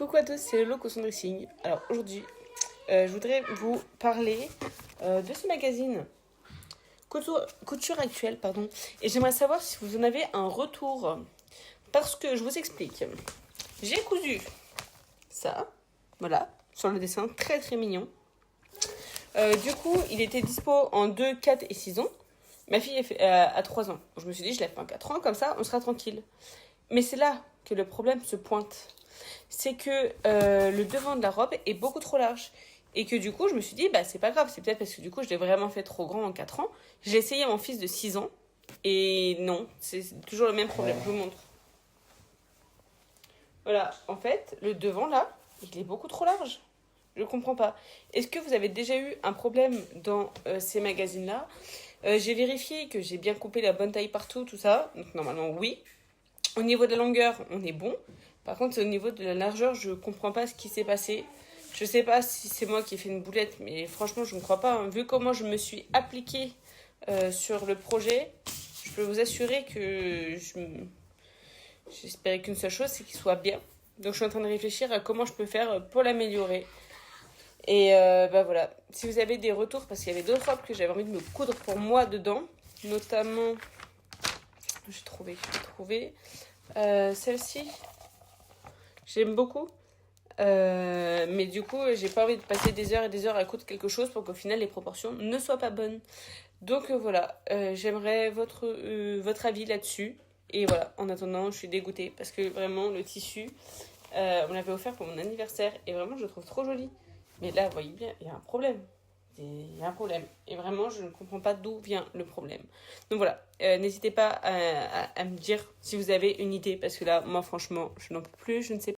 Coucou à tous, c'est Lolo Cosson Dressing. Alors aujourd'hui, je voudrais vous parler de ce magazine Couture Actuelle, pardon. Et j'aimerais savoir si vous en avez un retour. Parce que je vous explique. J'ai cousu ça, voilà, sur le dessin, très très mignon. Du coup, il était dispo en 2, 4 et 6 ans. Ma fille a 3 ans. Je me suis dit, je la fais en 4 ans, comme ça, on sera tranquille. Mais c'est là que le problème se pointe. C'est que le devant de la robe est beaucoup trop large. Et que du coup, je me suis dit, bah c'est pas grave, c'est peut-être parce que du coup, je l'ai vraiment fait trop grand en 4 ans. J'ai essayé à mon fils de 6 ans. Et non, c'est toujours le même problème, je vous montre. Voilà, en fait, le devant là, il est beaucoup trop large. Je comprends pas. Est-ce que vous avez déjà eu un problème dans ces magazines-là? J'ai vérifié que j'ai bien coupé la bonne taille partout, tout ça. Donc normalement, oui. Au niveau de la longueur, on est bon. Par contre, au niveau de la largeur, je comprends pas ce qui s'est passé. Je sais pas si c'est moi qui ai fait une boulette, mais franchement, je ne crois pas. Vu comment je me suis appliquée sur le projet, je peux vous assurer que j'espérais qu'une seule chose, c'est qu'il soit bien. Donc, je suis en train de réfléchir à comment je peux faire pour l'améliorer. Et bah voilà. Si vous avez des retours, parce qu'il y avait d'autres robes que j'avais envie de me coudre pour moi dedans, notamment, j'ai trouvé celle-ci. J'aime beaucoup. Mais du coup, j'ai pas envie de passer des heures et des heures à coudre quelque chose pour qu'au final, les proportions ne soient pas bonnes. Donc voilà, j'aimerais votre avis là-dessus. Et voilà, en attendant, je suis dégoûtée parce que vraiment, le tissu, on l'avait offert pour mon anniversaire et vraiment, je le trouve trop joli. Mais là, vous voyez bien, il y a un problème. Il y a un problème. Et vraiment, je ne comprends pas d'où vient le problème. Donc voilà, n'hésitez pas à me dire si vous avez une idée parce que là, moi, franchement, je n'en peux plus, je ne sais pas.